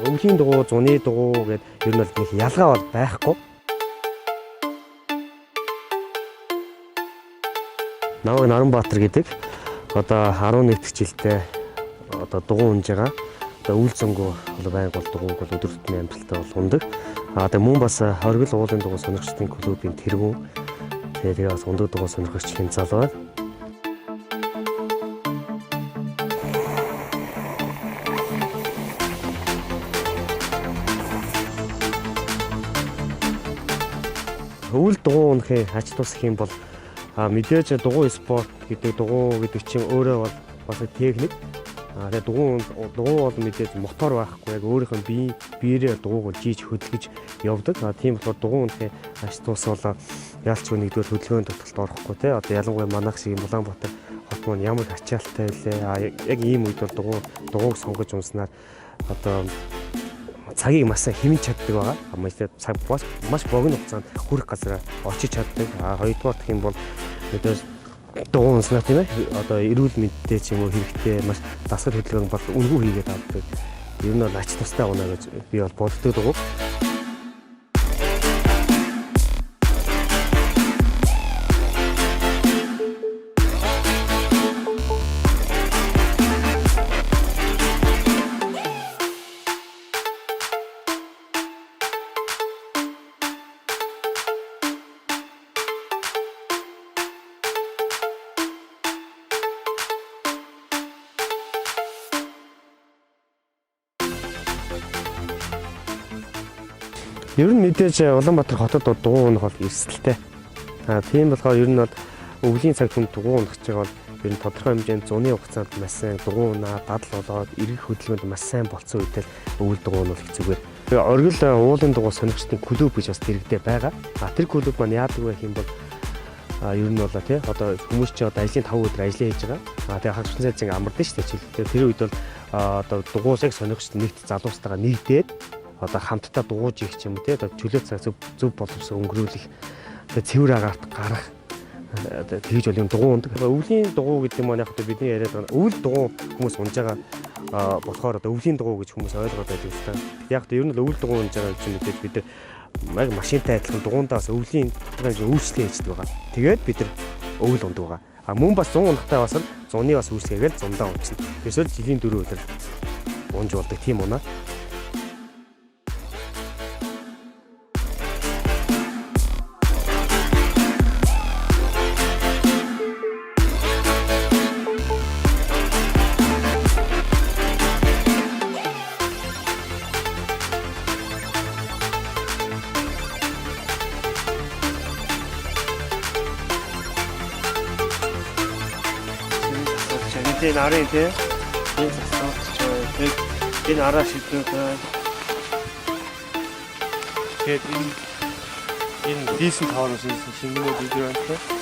Өвлийн дугуй, зуны дугуй гэдэг ер нь бол нэг ялгаа бол байхгүй. Намайг Наранбаатар гэдэг. Одоо 11 дэх жилдээ одоо дугуй унж байгаа. Одоо үйл зөнгөө бол байнга бол дугуйг бол өдөр тутмын амжилттай бол ундаг. Тэгээ мөн бас хоригл уулын дугуй сонирхчдын клубын тэргүүн. Тэгээ бас ундаг дугуй сонирхогч хэн залуу байна. Өвөл дугуй унахын ач тус хэм бол мэдээж дугуй спорт гэдэг дугуй гэдэг чинь өөрөө бол бас техник. Тэгээ дугуй бол мэдээж мотор байхгүй яг өөрийнх нь биеэрээ дугуйг жийж хөдөлгөж явдаг. Тийм болохоор дугуй унахын ач тус бол ялч нэгдүгээр хөдөлгөөний тогтолцолд орохгүй те. Одоо ялангуяа манайх шиг Улаанбаатар хот маань ямар ачаалттай вэ? Яг ийм үед бол дугуйг сонгож унснаар одоо цагийг маш хэмнэж чаддаг байгаа. Цаг маш богино хугацаанд хүрэх газараа очиж чаддаг. Хоёрдугаар гэх юм бол мэдээж дугуй унснаа тийм ээ. Одоо эрүүл мэндтэй ч юм уу хэрэгтэй маш дасгал хөдөлгөөн бол үнгүй хийгээд авдаг. Ер нь бол ач тустай унаа гэж би бол боддог дугуй. Ер нь мэдээж Улаанбаатар хотод дугуй унах бол эрсдэлтэй. Тийм болохоор ер нь бол өвлийн цаг түнд дугуй унах гэж байгаа бол ер нь тодорхой хэмжээнд зуны хугацаанд маш сайн дугуй унаа дадал болоод эргэх хөдөлгөөнд маш сайн болцсон үедээ өвөл дугуй унах хэцүүгээр. Тэгээ оргил уулын дугуй сонирхчдын клуб гэж бас дэрэгдээ байгаа. Тэр клуб маань яадаг вэ гэм бол ер нь бол тий одоо хүмүүс чи одоо ажлын 5 өдөр ажиллаа хийж байгаа. Тэгээ хагас цай зин амардаг шүү дээ. Тэр үед бол одоо дугуйг сонирхчд нэгт залуустайгаа нийтээд одоо хамтдаа дууж их ч юм те одоо чөлөө цаг зөв боловсрол өнгөрүүлэх тэгээ цэвэр агаарт гарах тэгж бол юм дугуй ундаг. Өвлийн дугуй гэдэг нь яг одоо бидний яриад байгаа өвөл дугуй хүмүүс унж байгаа болохоор одоо өвлийн дугуй гэж хүмүүс ойлгоод байдаг юм байна. Яг одоо ер нь өвөл дугуй унж байгаа гэж мэдээж бид нар машинтай адилхан дугуйндаас өвлийн үйлчлээ хийдэг байгаа. Тэгээд бид нар өвөл ундаг байгаа. Мөн бас 100 унахтай бас зуны бас үйлчлэгээл зундаа унцна. Тэрсэл жилийн 4 өдөр унж болдог тийм унаа. Энэ нарын тий энэ засагч энэ араа шийдвэр тэгээд энэ дийсэн тоон шингэнэ видео байна тий